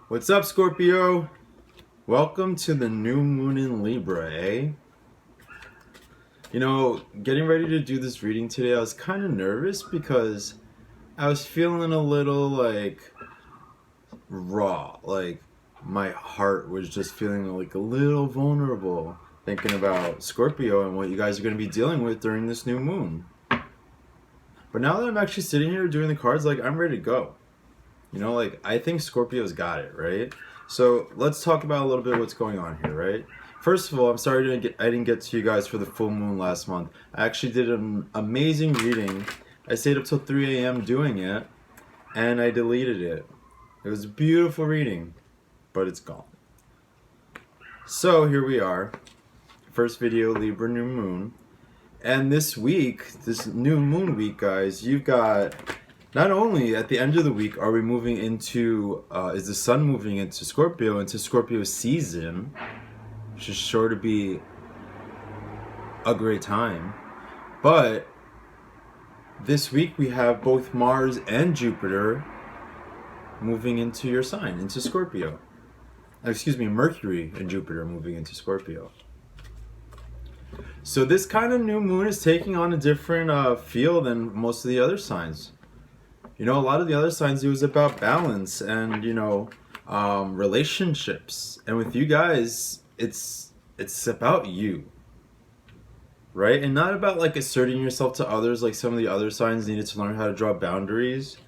What's up, Scorpio? Welcome to the new moon in Libra, eh? Getting ready to do this reading today, I was kind of nervous because I was feeling a little raw. Like my heart was just feeling like a little vulnerable thinking about Scorpio and what you guys are going to be dealing with during this new moon. But now that I'm actually sitting here doing the cards, I'm ready to go. I think Scorpio's got it, right? So let's talk about a little bit what's going on here, right? First of all, I'm sorry I didn't get to you guys for the full moon last month. I actually did an amazing reading. I stayed up till 3 a.m. doing it, and I deleted it. It was a beautiful reading, but it's gone. So here we are. First video, Libra new moon. And this week, this new moon week, guys, you've got... Not only at the end of the week are we moving into, is the sun moving into Scorpio season, which is sure to be a great time, but this week we have both Mars and Jupiter moving into your sign, into Scorpio. Excuse me, Mercury and Jupiter moving into Scorpio. So this kind of new moon is taking on a different feel than most of the other signs. A lot of the other signs, it was about balance and, relationships. And with you guys, it's about you, right? And not about, asserting yourself to others like some of the other signs needed to learn how to draw boundaries.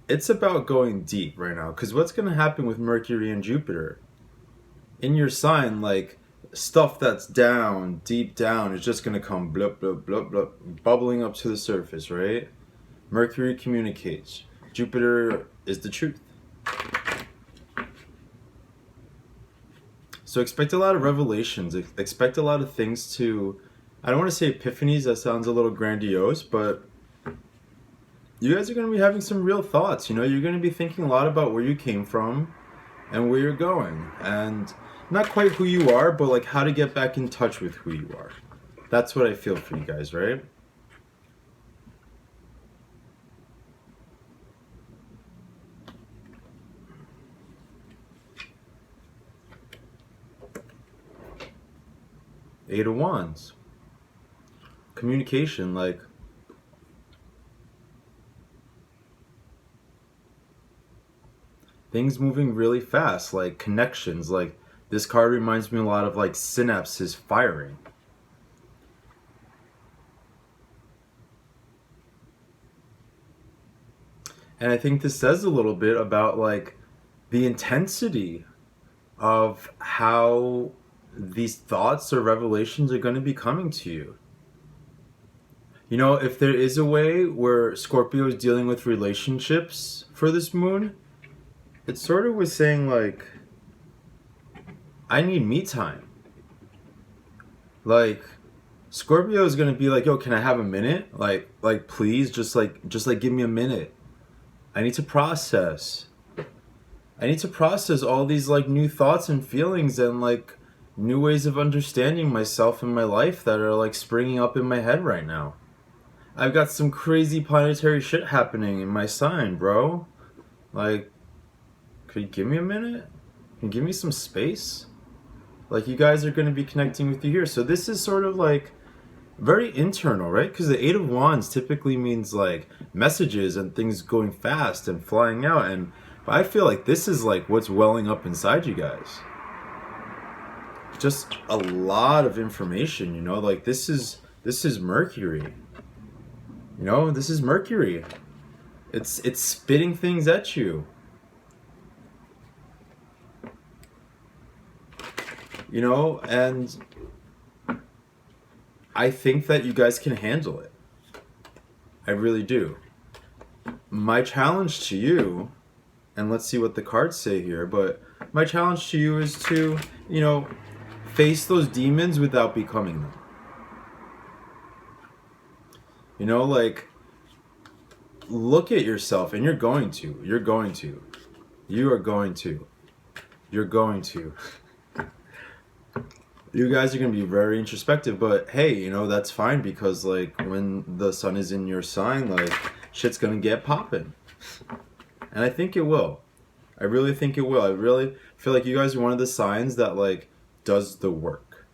It's about going deep right now. Because what's going to happen with Mercury and Jupiter? In your sign, stuff that's down, deep down, is just going to come blub, blub, blub, blub, bubbling up to the surface, right? Mercury communicates. Jupiter is the truth. So expect a lot of revelations. Expect a lot of things to... I don't want to say epiphanies. That sounds a little grandiose, but you guys are going to be having some real thoughts. You're going to be thinking a lot about where you came from and where you're going. And not quite who you are, but how to get back in touch with who you are. That's what I feel for you guys, right? Eight of Wands. Communication, things moving really fast, connections. This card reminds me a lot of synapses firing. And I think this says a little bit about the intensity of how these thoughts or revelations are going to be coming to you. If there is a way where Scorpio is dealing with relationships for this moon, it sort of was saying I need me time. Scorpio is going to be yo, can I have a minute? Please, just give me a minute. I need to process. I need to process all these new thoughts and feelings and new ways of understanding myself and my life that are springing up in my head right now. I've got some crazy planetary shit happening in my sign, bro. Could you give me a minute? Can you give me some space? You guys are going to be connecting with you here. So this is sort of very internal, right? Because the Eight of Wands typically means messages and things going fast and flying out. And I feel this is what's welling up inside you guys. Just a lot of information, this is Mercury. This is Mercury. It's spitting things at you. And I think that you guys can handle it. I really do. My challenge to you, and let's see what the cards say here, but my challenge to you is to, face those demons without becoming them. Look at yourself, and you're going to. You are going to. You guys are going to be very introspective, but hey, that's fine because when the sun is in your sign, shit's going to get popping. And I think it will. I really think it will. I really feel like you guys are one of the signs that like does the work.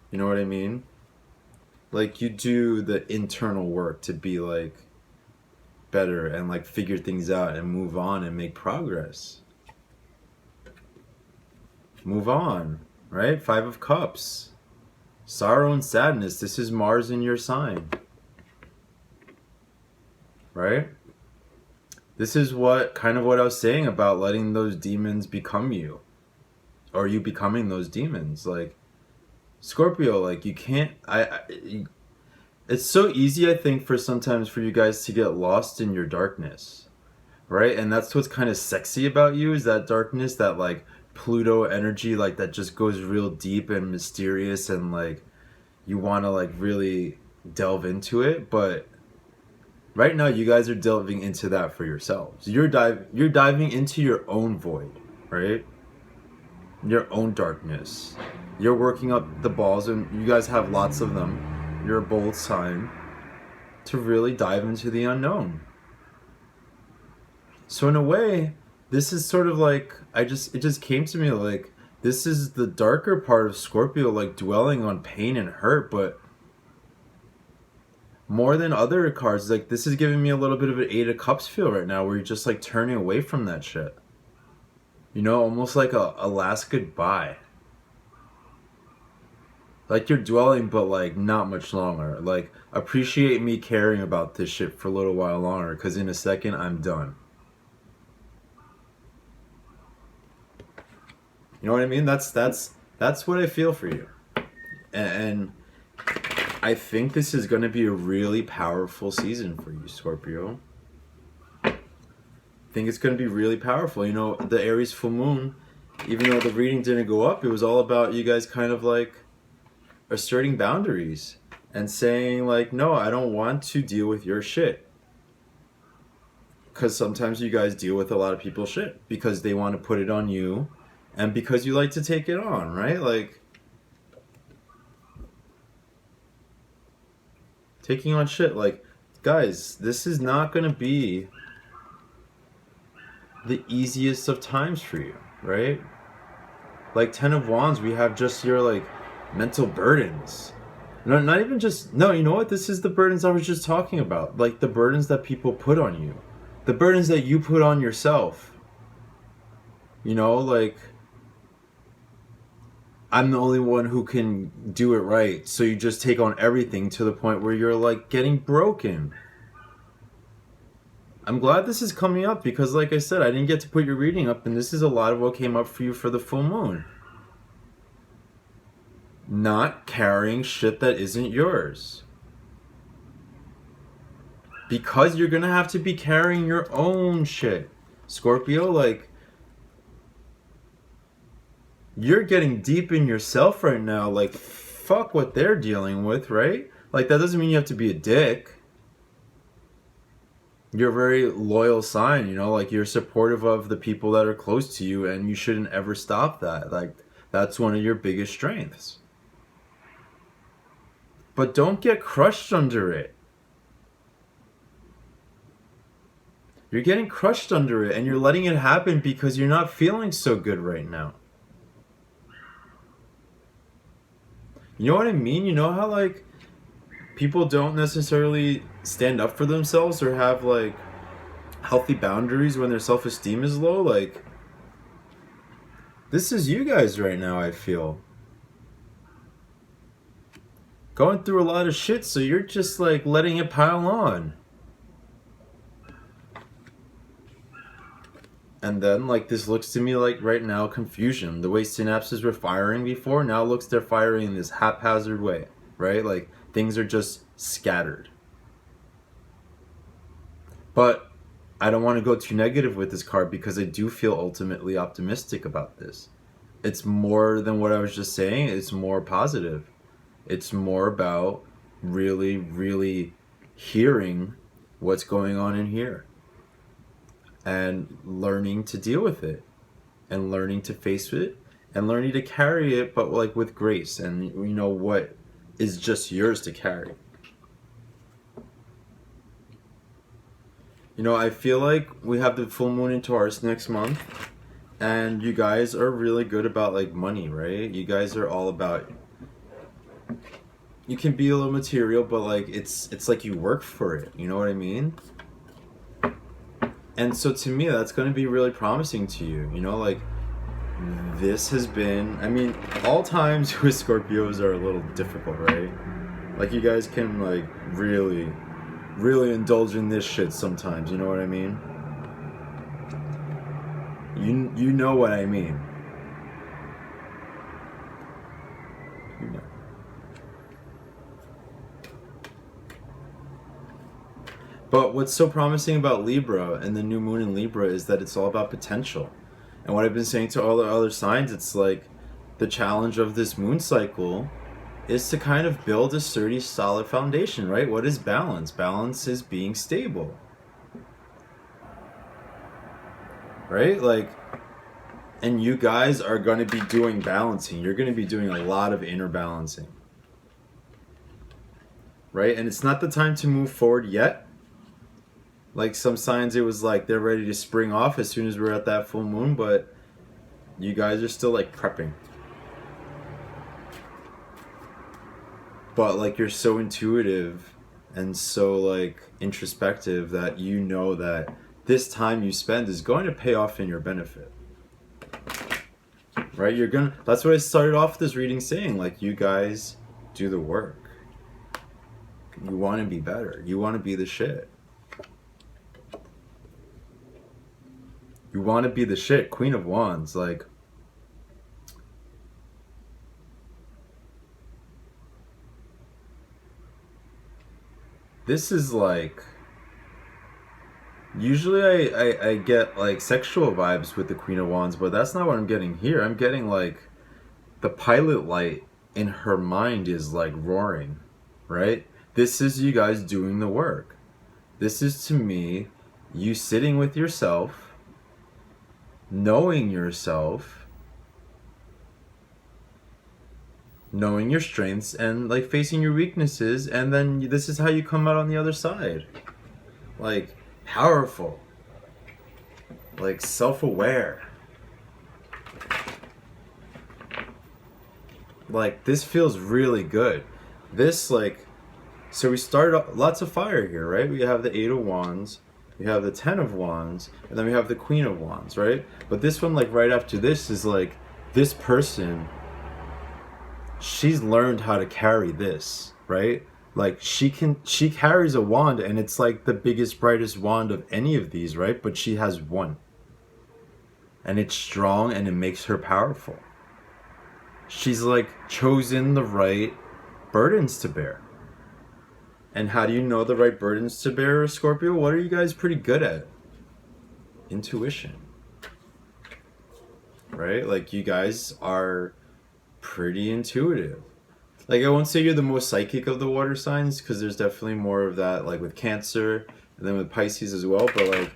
You know what I mean? Like you do the internal work to be like better and like figure things out and move on and make progress. Move on, right? Five of Cups. Sorrow and sadness. This is Mars in your sign. Right? This is what kind of what I was saying about letting those demons become you. Or you becoming those demons. Like Scorpio, like you can't it's so easy, I think, for sometimes for you guys to get lost in your darkness, right? And that's what's kind of sexy about you, is that darkness, that like Pluto energy, like that just goes real deep and mysterious, and like you want to like really delve into it. But right now, you guys are delving into that for yourselves. You're diving into your own void, right? Your own darkness. You're working up the balls, and you guys have lots of them. You're a bold sign to really dive into the unknown. So in a way, this is sort of like it just came to me like this is the darker part of Scorpio, like dwelling on pain and hurt, but more than other cards, like this is giving me a little bit of an Eight of Cups feel right now, where you're just like turning away from that shit. You know, almost like a last goodbye. Like you're dwelling, but like not much longer. Like appreciate me caring about this shit for a little while longer, because in a second I'm done. You know what I mean? That's what I feel for you, and I think this is going to be a really powerful season for you, Scorpio. I think it's going to be really powerful. You know, the Aries full moon, even though the reading didn't go up, it was all about you guys kind of like asserting boundaries and saying like, no, I don't want to deal with your shit. Because sometimes you guys deal with a lot of people's shit because they want to put it on you, and because you like to take it on, right? Like taking on shit. Like, guys, this is not going to be the easiest of times for you, right? Like Ten of Wands, we have just your like mental burdens. No, not even just, no, you know what? This is the burdens I was just talking about. Like the burdens that people put on you. The burdens that you put on yourself. You know, like, I'm the only one who can do it right. So you just take on everything to the point where you're like getting broken. I'm glad this is coming up because, like I said, I didn't get to put your reading up, and this is a lot of what came up for you for the full moon. Not carrying shit that isn't yours. Because you're gonna have to be carrying your own shit. Scorpio, like, you're getting deep in yourself right now. Like, fuck what they're dealing with, right? Like, that doesn't mean you have to be a dick. You're a very loyal sign, you know? Like, you're supportive of the people that are close to you, and you shouldn't ever stop that. Like, that's one of your biggest strengths. But don't get crushed under it. You're getting crushed under it, and you're letting it happen because you're not feeling so good right now. You know what I mean? You know how, like, people don't necessarily stand up for themselves or have, like, healthy boundaries when their self-esteem is low? Like, this is you guys right now, I feel. Going through a lot of shit, so you're just, like, letting it pile on. And then, like, this looks to me like, right now, confusion. The way synapses were firing before, now looks they're firing in this haphazard way, right? Like, things are just scattered. But I don't want to go too negative with this card because I do feel ultimately optimistic about this. It's more than what I was just saying. It's more positive. It's more about really, really hearing what's going on in here. And learning to deal with it, and learning to face it, and learning to carry it, but like with grace, and you know what is just yours to carry. You know, I feel like we have the full moon in Taurus next month, and you guys are really good about like money, right? You guys are all about. You can be a little material, but like it's like you work for it. You know what I mean? And so to me, that's going to be really promising to you. You know, like this has been. I mean, all times with Scorpios are a little difficult, right? Like you guys can like really indulge in this shit sometimes. You know what I mean? You know what I mean. You know. But what's so promising about Libra and the new moon in Libra is that it's all about potential. And what I've been saying to all the other signs, it's like the challenge of this moon cycle is to kind of build a sturdy, solid foundation, right? What is balance? Balance is being stable. Right? Like, and you guys are going to be doing balancing. You're going to be doing a lot of inner balancing. Right? And it's not the time to move forward yet. Like some signs, it was like they're ready to spring off as soon as we're at that full moon, but you guys are still like prepping. But like you're so intuitive and so like introspective that you know that this time you spend is going to pay off in your benefit. Right? That's what I started off this reading saying, like you guys do the work. You want to be better. You want to be the shit. You want to be the shit. Queen of Wands, like this is like usually I get like sexual vibes with the Queen of Wands, but that's not what I'm getting here. I'm getting like the pilot light in her mind is like roaring, right? This is you guys doing the work. This is to me you sitting with yourself, knowing yourself, knowing your strengths, and like facing your weaknesses, and then this is how you come out on the other side. Like powerful, like self-aware. Like this feels really good. This like, so we started off, lots of fire here, right? We have the 8 of Wands, we have the 10 of Wands, and then we have the Queen of Wands, right? But this one, like right after this, is like this person, she's learned how to carry this, right? Like she carries a wand, and it's like the biggest, brightest wand of any of these, right? But she has one. And it's strong, and it makes her powerful. She's like chosen the right burdens to bear. And how do you know the right burdens to bear, Scorpio? What are you guys pretty good at? Intuition. Right? Like you guys are pretty intuitive. Like I won't say you're the most psychic of the water signs, because there's definitely more of that like with Cancer and then with Pisces as well, but like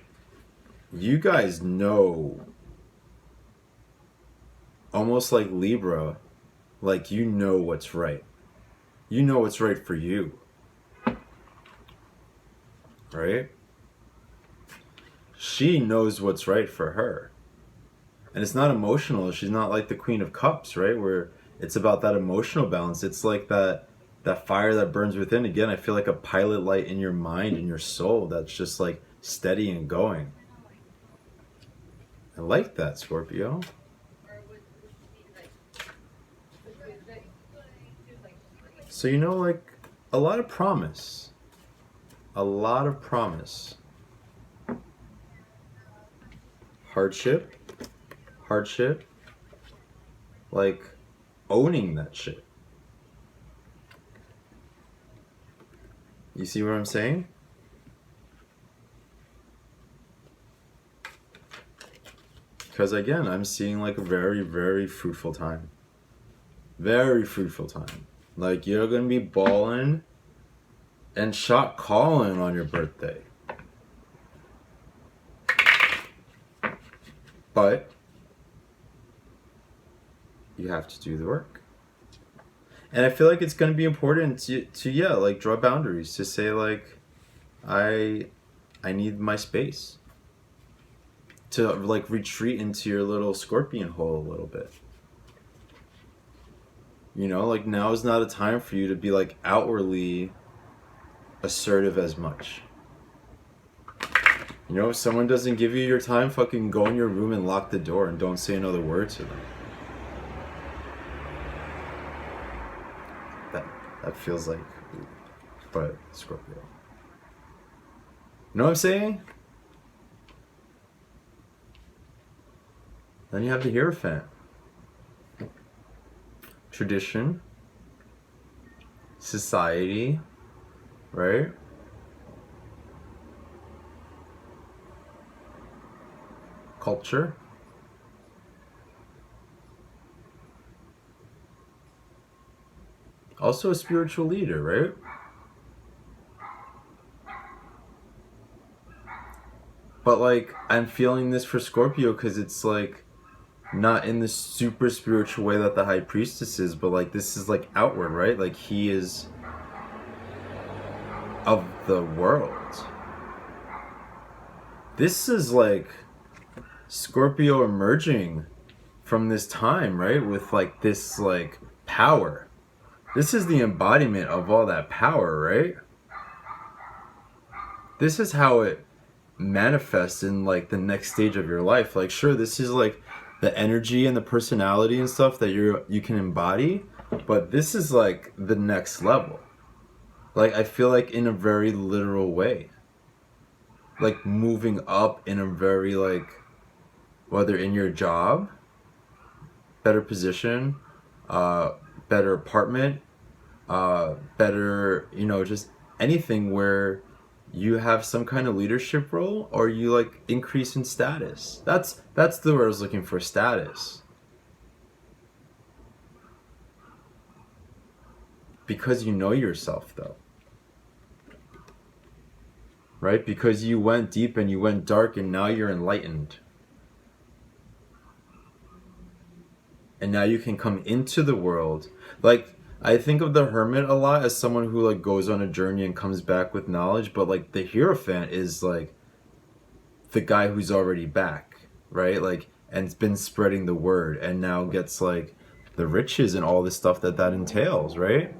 you guys know, almost like Libra, like you know what's right. You know what's right for you. Right? She knows what's right for her. And it's not emotional. She's not like the Queen of Cups, right? Where it's about that emotional balance. It's like that fire that burns within. Again, I feel like a pilot light in your mind and your soul that's just like steady and going. I like that, Scorpio. So you know, like a lot of promise. A lot of promise. Hardship. Like owning that shit. You see what I'm saying? Because again, I'm seeing like a very, very fruitful time. Very fruitful time. Like you're gonna be balling and shot calling on your birthday. But you have to do the work. And I feel like it's going to be important to yeah, like draw boundaries, to say like I I need my space to like retreat into your little scorpion hole a little bit. You know, like now is not a time for you to be like outwardly assertive as much. You know, if someone doesn't give you your time, fucking go in your room and lock the door and don't say another word to them. That feels like, but Scorpio. You know what I'm saying? Then you have the Hierophant. Tradition. Society. Right? Culture. Also a spiritual leader, right? But like, I'm feeling this for Scorpio because it's like not in the super spiritual way that the High Priestess is, but like this is like outward, right? Like he is of the world. This is like Scorpio emerging from this time, right? With like this like power. This is the embodiment of all that power, right? This is how it manifests in like the next stage of your life. Like sure, this is like the energy and the personality and stuff that you can embody, but this is like the next level. Like I feel like in a very literal way. Like moving up in a very like, whether in your job, better position, better apartment, better, you know, just anything where you have some kind of leadership role or you like increase in status. That's the word I was looking for, status. Because you know yourself though. Right? Because you went deep and you went dark and now you're enlightened. And now you can come into the world. Like, I think of the hermit a lot as someone who like goes on a journey and comes back with knowledge, but like the Hierophant is like the guy who's already back, right? Like, and's been spreading the word and now gets like the riches and all the stuff that entails, right?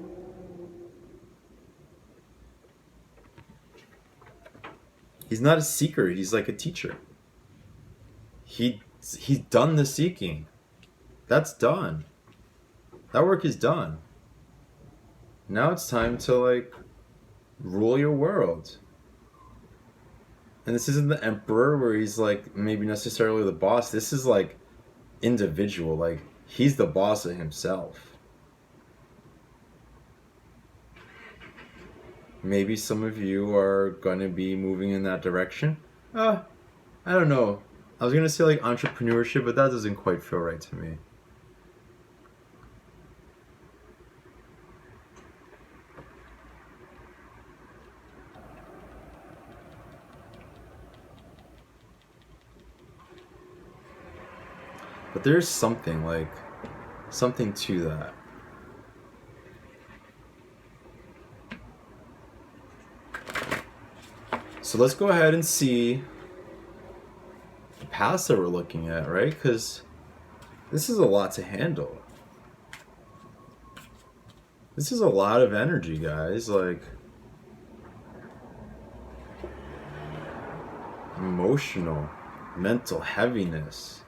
He's not a seeker, he's like a teacher. He's done the seeking. That's done. That work is done. Now it's time to like rule your world. And this isn't the emperor where he's like maybe necessarily the boss. This is like individual. Like he's the boss of himself. Maybe some of you are gonna be moving in that direction. I don't know. I was gonna say like entrepreneurship, but that doesn't quite feel right to me. But there's something to that. So let's go ahead and see the paths that we're looking at, right? Because this is a lot to handle. This is a lot of energy, guys. Like, emotional, mental heaviness.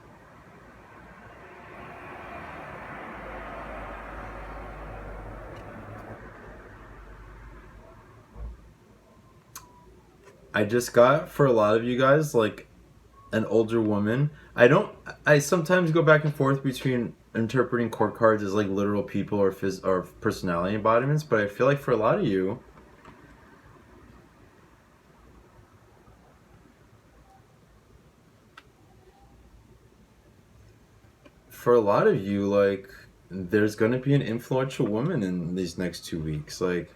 I just got, for a lot of you guys, like an older woman. I sometimes go back and forth between interpreting court cards as like literal people or personality embodiments, but I feel like for a lot of you, like there's going to be an influential woman in these next 2 weeks. Like,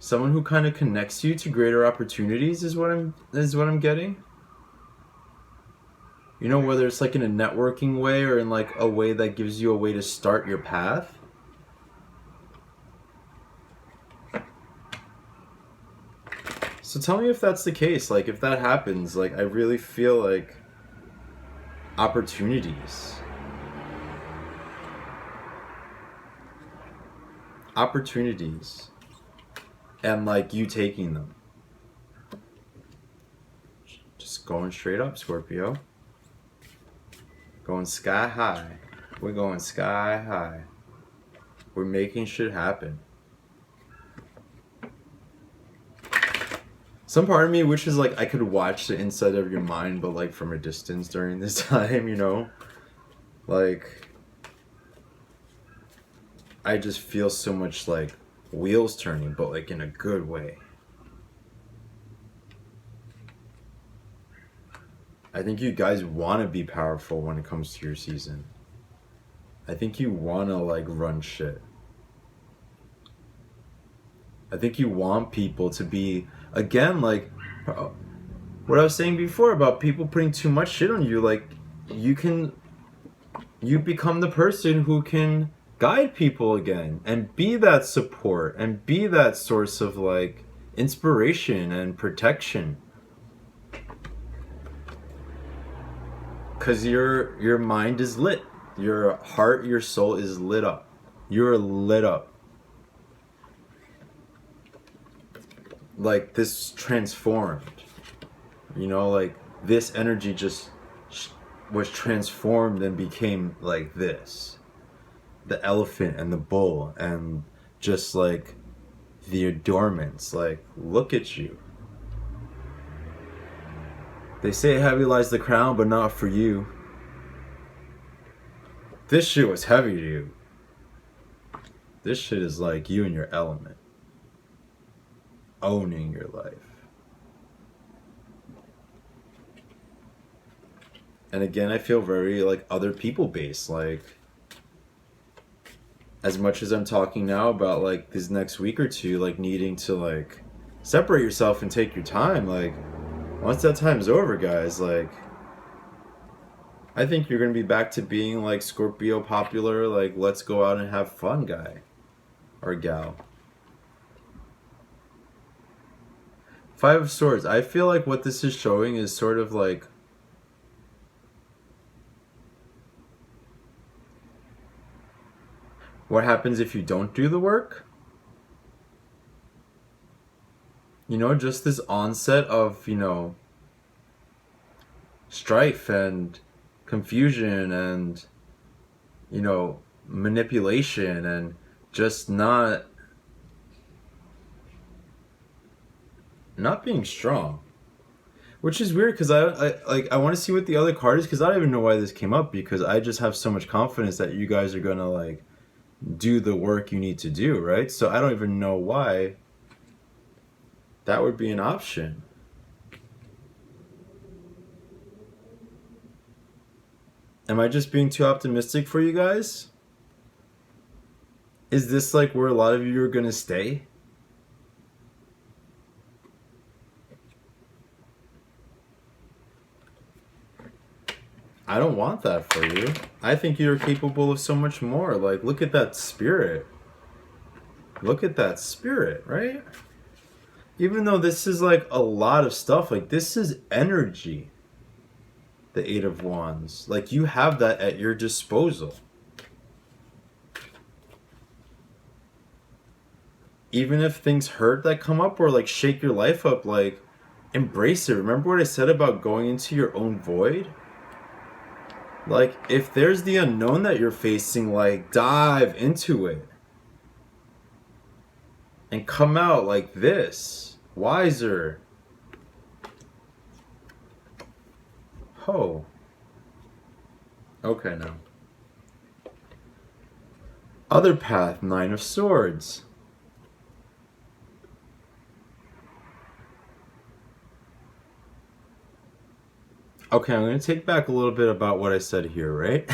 someone who kind of connects you to greater opportunities is what I'm getting. You know, whether it's like in a networking way or in like a way that gives you a way to start your path. So tell me if that's the case. Like, if that happens, like, I really feel like opportunities. Opportunities. And, like, you taking them. Just going straight up, Scorpio. Going sky high. We're going sky high. We're making shit happen. Some part of me wishes like I could watch the inside of your mind, but like from a distance during this time, you know? Like, I just feel so much like wheels turning, but like in a good way. I think you guys want to be powerful when it comes to your season. I think you want to like run shit. I think you want people to be, again, like what I was saying before about people putting too much shit on you. Like, you become the person who can guide people again and be that support and be that source of like inspiration and protection. Because your mind is lit. Your heart, your soul is lit up. You're lit up. Like, this transformed. You know, like, this energy just was transformed and became like this. The elephant and the bull and just like the adornments. Like, look at you. They say heavy lies the crown, but not for you. This shit was heavy to you. This shit is like you and your element. Owning your life. And again, I feel very like other people based. Like, as much as I'm talking now about like this next week or two, like needing to like separate yourself and take your time, like once that time's over, guys, like I think you're gonna be back to being like Scorpio popular, like let's go out and have fun guy or gal. Five of Swords. I feel like what this is showing is sort of like what happens if you don't do the work. You know, just this onset of, you know, strife and confusion and, you know, manipulation and just not being strong. Which is weird because I want to see what the other card is, because I don't even know why this came up, because I just have so much confidence that you guys are gonna like do the work you need to do, right? So I don't even know why that would be an option. Am I just being too optimistic for you guys? Is this like where a lot of you are gonna stay? I don't want that for you. I think you're capable of so much more. Like, look at that spirit. Look at that spirit, right? Even though this is like a lot of stuff, like this is energy. The Eight of Wands. Like, you have that at your disposal. Even if things hurt that come up or like shake your life up, like embrace it. Remember what I said about going into your own void? Like, if there's the unknown that you're facing, like, dive into it. And come out like this. Wiser. Oh. Okay, now. Other path, Nine of Swords. Okay, I'm going to take back a little bit about what I said here, right?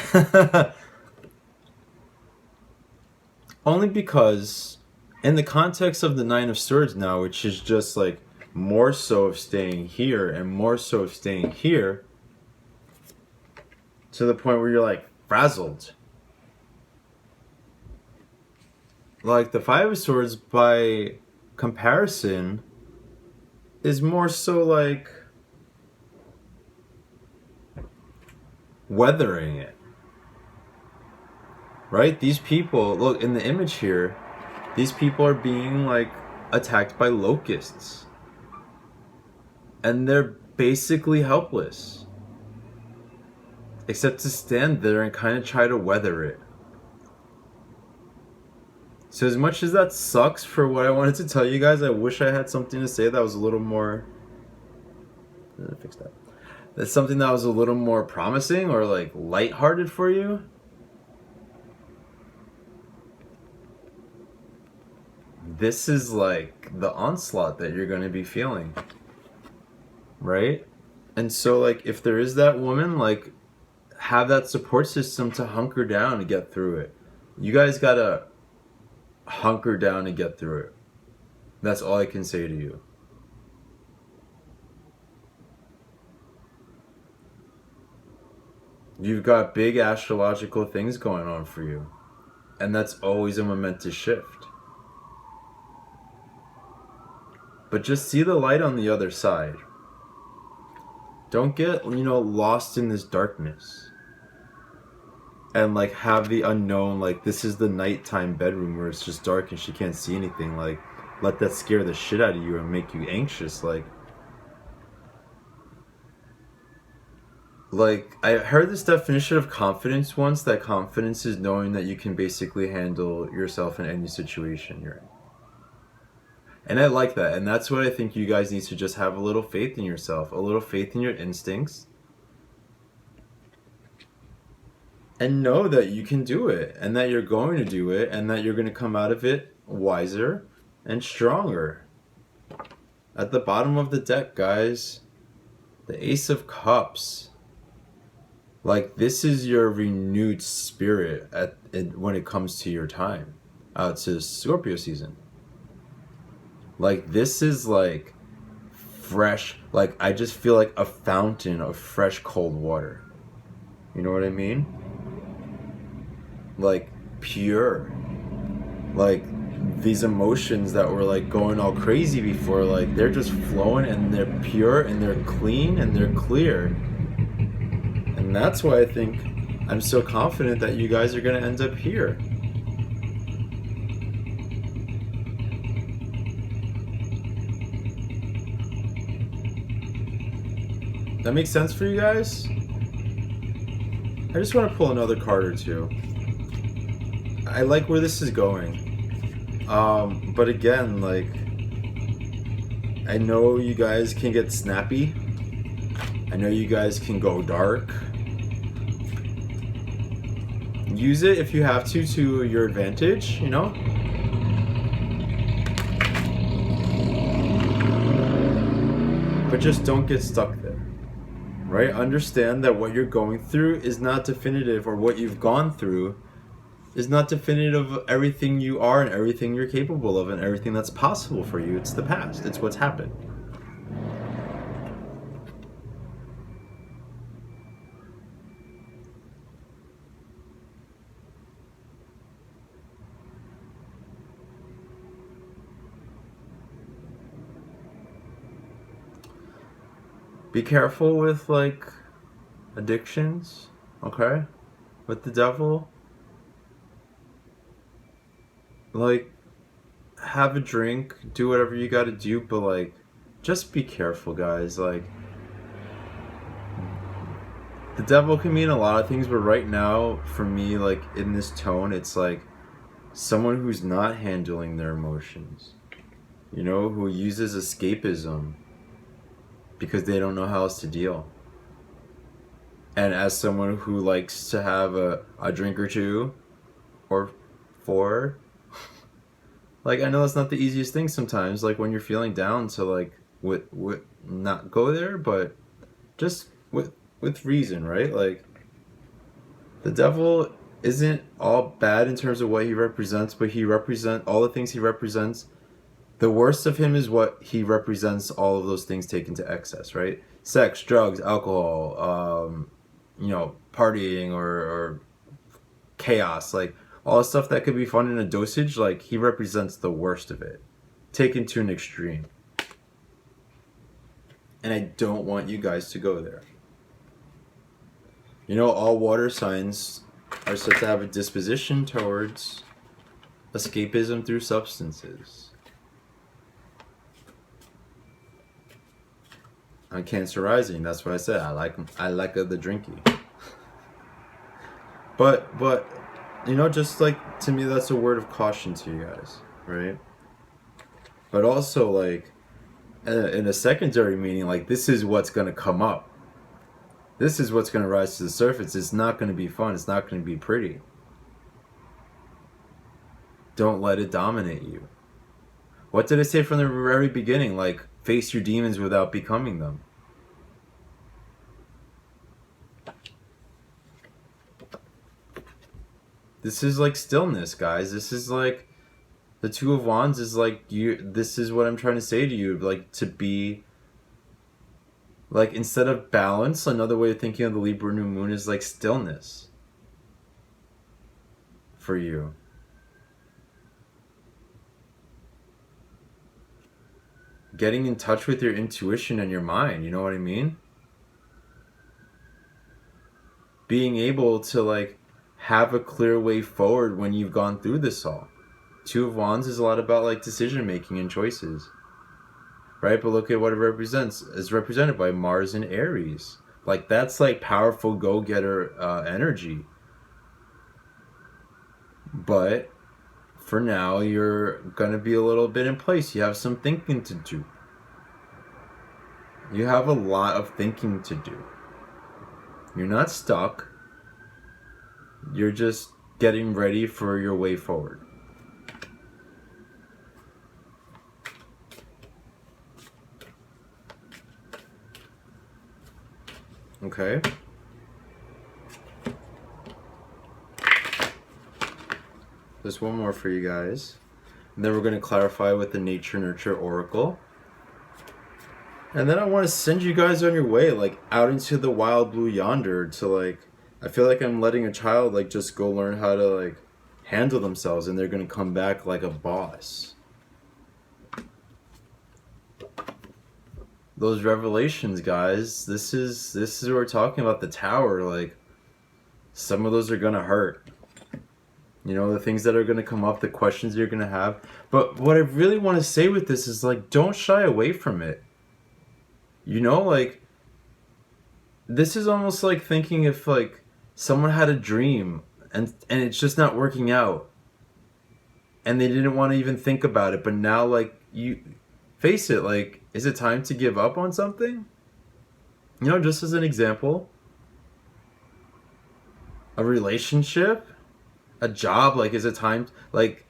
Only because in the context of the Nine of Swords now, which is just like more so of staying here and more so of staying here, to the point where you're like frazzled. Like the Five of Swords, by comparison, is more so like weathering it. Right? These people, look, in the image here, these people are being like attacked by locusts. And they're basically helpless. Except to stand there and kind of try to weather it. So as much as that sucks for what I wanted to tell you guys, I wish I had something to say that was a little more... fix that. That's something that was a little more promising or like lighthearted for you. This is like the onslaught that you're going to be feeling. Right? And so like if there is that woman, like have that support system to hunker down and get through it. You guys gotta hunker down and get through it. That's all I can say to you. You've got big astrological things going on for you. And that's always a momentous shift. But just see the light on the other side. Don't get, lost in this darkness. And like have the unknown, like this is the nighttime bedroom where it's just dark and she can't see anything. Like let that scare the shit out of you and make you anxious. Like I heard this definition of confidence once, that confidence is knowing that you can basically handle yourself in any situation you're in. And I like that. And that's what I think you guys need to just have a little faith in yourself, a little faith in your instincts. And know that you can do it, and that you're going to do it, and that you're going to come out of it wiser and stronger. At the bottom of the deck, guys, the Ace of Cups. Like, this is your renewed spirit when it comes to your time, to Scorpio season. Like, this is like fresh, like I just feel like a fountain of fresh cold water. You know what I mean? Like pure. Like these emotions that were like going all crazy before, like they're just flowing and they're pure and they're clean and they're clear. And that's why I think I'm so confident that you guys are going to end up here. That makes sense for you guys? I just want to pull another card or two. I like where this is going. But again, like, I know you guys can get snappy. I know you guys can go dark. Use it if you have to your advantage, But just don't get stuck there. Right? Understand that what you're going through is not definitive, or what you've gone through is not definitive of everything you are and everything you're capable of and everything that's possible for you. It's the past. It's what's happened. Be careful with like addictions, okay? With the devil. Like, have a drink, do whatever you gotta do, but like, just be careful, guys. Like, the devil can mean a lot of things, but right now, for me, like, in this tone, it's like someone who's not handling their emotions, who uses escapism because they don't know how else to deal. And as someone who likes to have a drink or two, or 4, like, I know that's not the easiest thing sometimes, like when you're feeling down, to like with not go there, but just with reason, right? Like, the devil isn't all bad in terms of what he represents, but all the things he represents. The worst of him is what he represents, all of those things taken to excess, right? Sex, drugs, alcohol, partying or chaos, like all the stuff that could be fun in a dosage. Like, he represents the worst of it, taken to an extreme. And I don't want you guys to go there. You know, all water signs are said to have a disposition towards escapism through substances. I'm Cancer rising. That's what I said. I like the drinking. But you know, just like to me, that's a word of caution to you guys, right? But also, like in a secondary meaning, like this is what's gonna come up. This is what's gonna rise to the surface. It's not gonna be fun. It's not gonna be pretty. Don't let it dominate you. What did I say from the very beginning? Like, face your demons without becoming them. This is like stillness, guys. This is like the Two of Wands is like you. This is what I'm trying to say to you. Like, to be like, instead of balance, another way of thinking of the Libra new moon is like stillness for you. Getting in touch with your intuition and your mind, you know what I mean? Being able to like have a clear way forward when you've gone through this all. Two of Wands is a lot about like decision making and choices, right? But look at what it represents. It's represented by Mars and Aries. Like, that's like powerful go-getter energy. But for now, you're gonna be a little bit in place. You have some thinking to do. You have a lot of thinking to do. You're not stuck. You're just getting ready for your way forward. Okay? There's one more for you guys. And then we're going to clarify with the Nature Nurture Oracle. And then I want to send you guys on your way, like, out into the wild blue yonder to, like, I feel like I'm letting a child, like, just go learn how to, like, handle themselves, and they're going to come back like a boss. Those revelations, guys, this is what we're talking about, the Tower. Like, some of those are going to hurt. You know, the things that are going to come up, the questions you're going to have. But what I really want to say with this is, like, don't shy away from it. You know, like, this is almost like thinking if, like, someone had a dream and it's just not working out. And they didn't want to even think about it. But now, like, you face it, like, is it time to give up on something? You know, just as an example, a relationship, a job, like, is it time, like,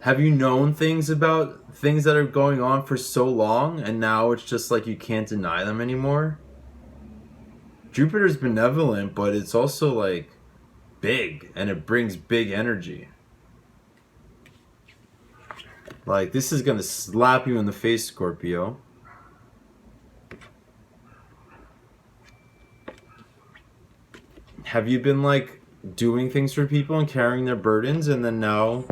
have you known things about things that are going on for so long and now it's just like you can't deny them anymore? Jupiter's benevolent, but it's also like big, and it brings big energy. Like, this is gonna slap you in the face, Scorpio. Have you been like doing things for people and carrying their burdens, and then now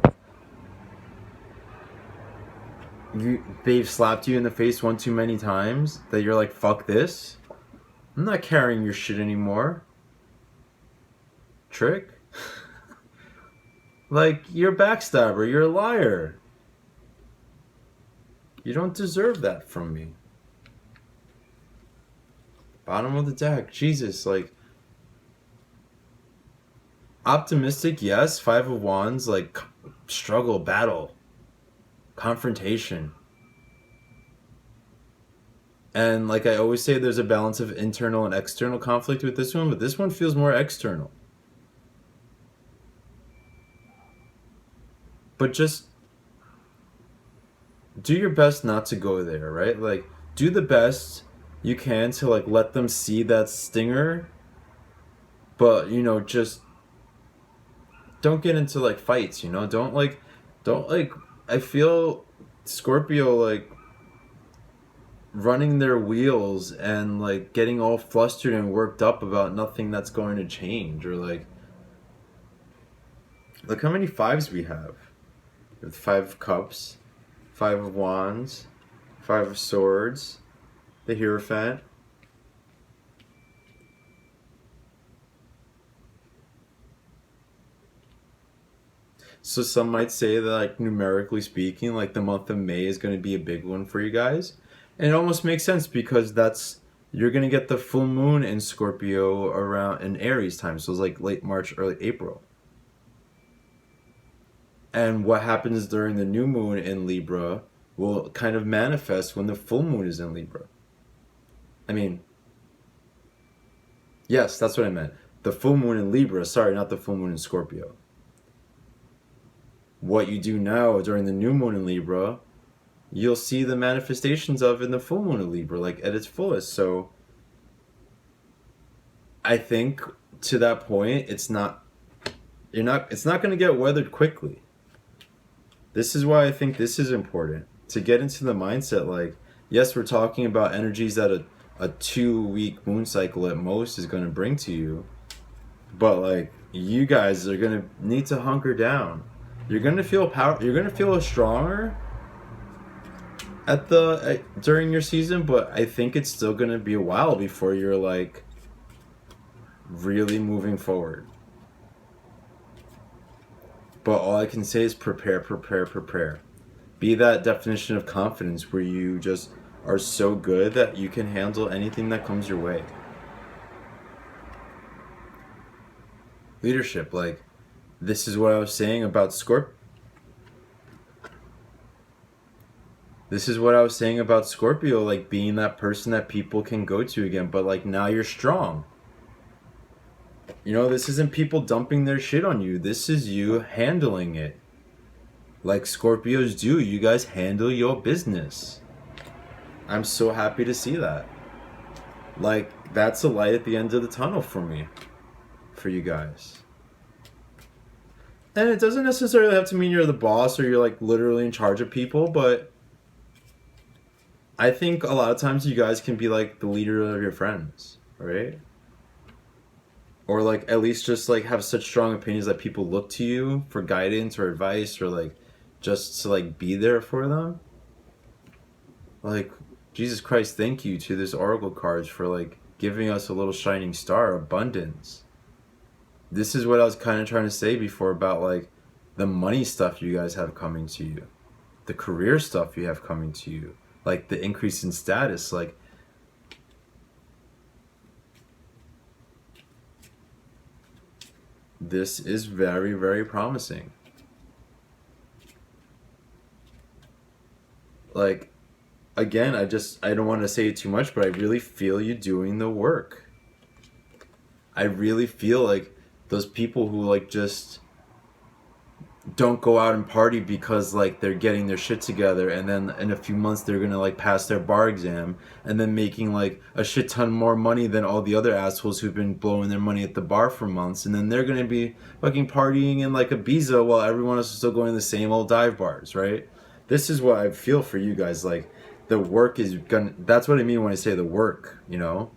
they've slapped you in the face one too many times that you're like, fuck this? I'm not carrying your shit anymore. Trick? Like, you're a backstabber, you're a liar. You don't deserve that from me. Bottom of the deck, Jesus, like, optimistic, yes. Five of Wands, like, struggle, battle, confrontation. And like I always say, there's a balance of internal and external conflict with this one, but this one feels more external. But just do your best not to go there, right? Like, do the best you can to like let them see that stinger, but you know, just don't get into like fights, you know? Don't like I feel Scorpio like running their wheels and like getting all flustered and worked up about nothing that's going to change. Or like, look how many fives we have. We have 5 of Cups, 5 of Wands, Five of Swords, the Hierophant. So some might say that, like, numerically speaking, like, the month of May is going to be a big one for you guys. And it almost makes sense because you're going to get the full moon in Scorpio around in Aries time. So it's like late March, early April. And what happens during the new moon in Libra will kind of manifest when the full moon is in Libra. I mean, yes, that's what I meant. The full moon in Libra, sorry, not the full moon in Scorpio. What you do now during the new moon in Libra, you'll see the manifestations of in the full moon in Libra, like at its fullest. So I think to that point, it's not going to get weathered quickly. This is why I think this is important to get into the mindset. Like, yes, we're talking about energies that a 2-week moon cycle at most is going to bring to you, but like, you guys are going to need to hunker down. You're going to feel you're going to feel stronger during your season, but I think it's still going to be a while before you're like really moving forward. But all I can say is prepare. Be that definition of confidence where you just are so good that you can handle anything that comes your way. Leadership, like, this is what I was saying about Scorpio. This is what I was saying about Scorpio, like being that person that people can go to again, but like now you're strong. You know, this isn't people dumping their shit on you. This is you handling it. Like Scorpios do. You guys handle your business. I'm so happy to see that. Like, that's a light at the end of the tunnel for me. For you guys. And it doesn't necessarily have to mean you're the boss or you're like literally in charge of people, but I think a lot of times you guys can be like the leader of your friends, right? Or like at least just like have such strong opinions that people look to you for guidance or advice or like just to like be there for them. Like, Jesus Christ, thank you to this oracle cards for like giving us a little shining star, abundance. This is what I was kind of trying to say before about like the money stuff you guys have coming to you, the career stuff you have coming to you, like the increase in status. Like, this is very, very promising. Like, again, I don't want to say it too much, but I really feel you doing the work. I really feel like those people who like just don't go out and party because like they're getting their shit together, and then in a few months they're gonna like pass their bar exam and then making like a shit ton more money than all the other assholes who've been blowing their money at the bar for months, and then they're gonna be fucking partying in like Ibiza while everyone else is still going to the same old dive bars, right? This is what I feel for you guys. Like, the work is gonna, that's what I mean when I say the work, you know?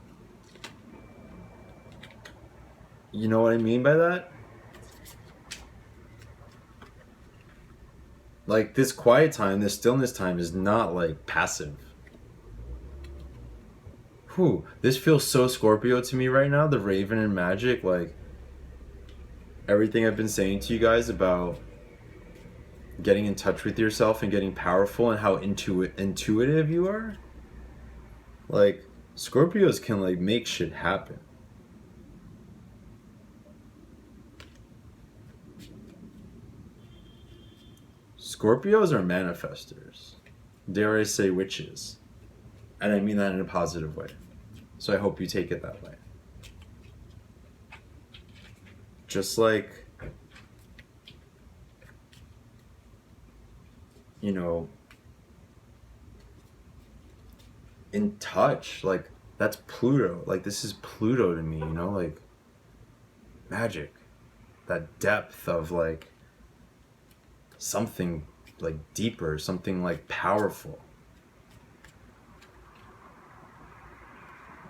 You know what I mean by that? Like, this quiet time, this stillness time is not like passive. Whew, this feels so Scorpio to me right now, the Raven and Magic. Like, everything I've been saying to you guys about getting in touch with yourself and getting powerful and how intuitive you are. Like, Scorpios can like make shit happen. Scorpios are manifestors. Dare I say witches. And I mean that in a positive way. So I hope you take it that way. Just like, you know, in touch, like, that's Pluto. Like, this is Pluto to me, you know, like, magic. That depth of like something like deeper, something like powerful.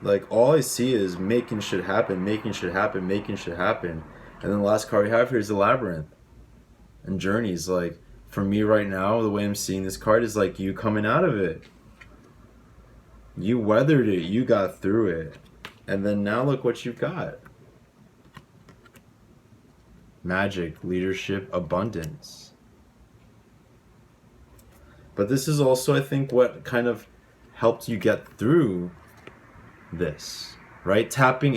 Like, all I see is making shit happen. And then the last card we have here is the Labyrinth. And Journeys. Like, for me right now, the way I'm seeing this card is like you coming out of it. You weathered it. You got through it. And then now look what you've got. Magic, leadership, abundance. But this is also, I think, what kind of helped you get through this, right? Tapping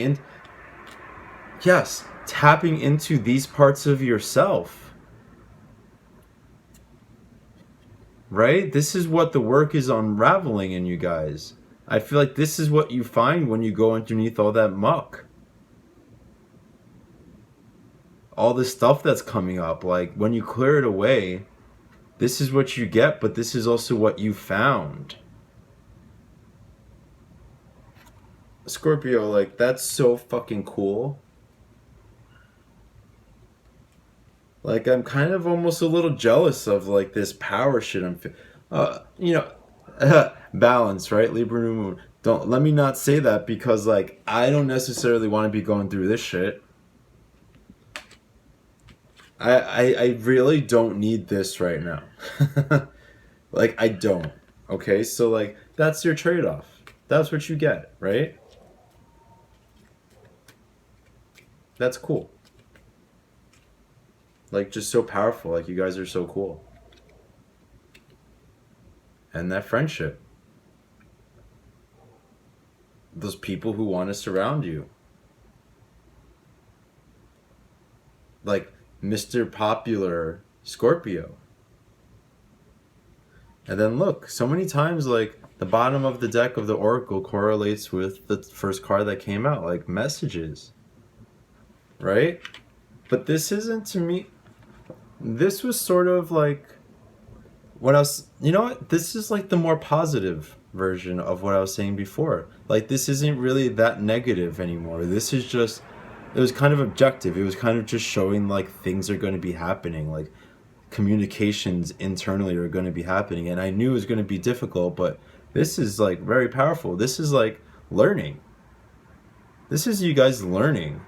into these parts of yourself, right? This is what the work is unraveling in you guys. I feel like this is what you find when you go underneath all that muck. All this stuff that's coming up, like when you clear it away, this is what you get, but this is also what you found. Scorpio, like, that's so fucking cool. Like, I'm kind of almost a little jealous of, like, this power shit I'm balance, right? Libra new moon. Don't let me not say that, because, like, I don't necessarily want to be going through this shit. I really don't need this right now. Like, I don't. Okay, so, like, that's your trade-off. That's what you get, right? That's cool. Like, just so powerful. Like, you guys are so cool. And that friendship. Those people who want to surround you. Like, Mr. Popular Scorpio. And then look, so many times, like, the bottom of the deck of the Oracle correlates with the first card that came out, like messages. Right? But this isn't, to me, this was sort of like what I was, you know what? This is like the more positive version of what I was saying before. Like, this isn't really that negative anymore. This is just, it was kind of objective. It was kind of just showing, like, things are going to be happening. Like, communications internally are going to be happening. And I knew it was going to be difficult, but this is, like, very powerful. This is, like, learning. This is you guys learning.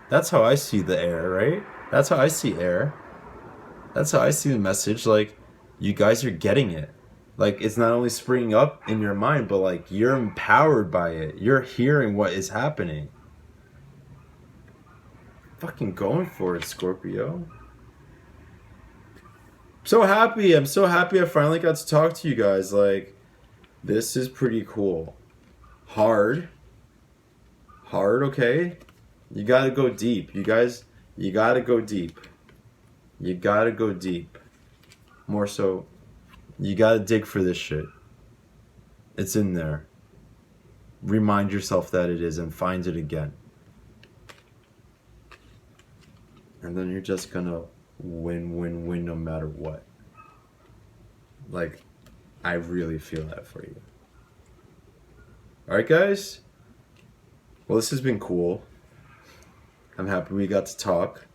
That's how I see the air, right? That's how I see air. That's how I see the message. Like, you guys are getting it. Like, it's not only springing up in your mind, but, like, you're empowered by it. You're hearing what is happening. Fucking going for it, Scorpio. So happy. I'm so happy I finally got to talk to you guys. Like, this is pretty cool. Hard, okay? You gotta go deep. You guys, you gotta go deep. You gotta go deep. More so, you gotta dig for this shit. It's in there. Remind yourself that it is and find it again. And then you're just gonna win no matter what. Like, I really feel that for you. Alright, guys? Well, this has been cool. I'm happy we got to talk.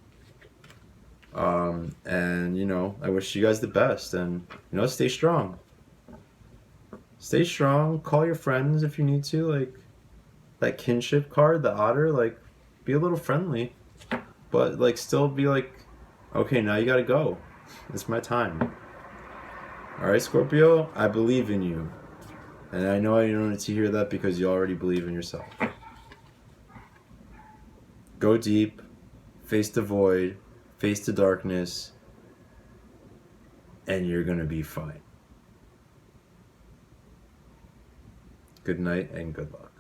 And, you know, I wish you guys the best. And, you know, stay strong. Stay strong. Call your friends if you need to. Like, that kinship card, the otter, like, be a little friendly. But, like, still be like, okay, now you gotta go. It's my time. Alright, Scorpio? I believe in you. And I know you don't need to hear that because you already believe in yourself. Go deep. Face the void. Face the darkness. And you're gonna be fine. Good night and good luck.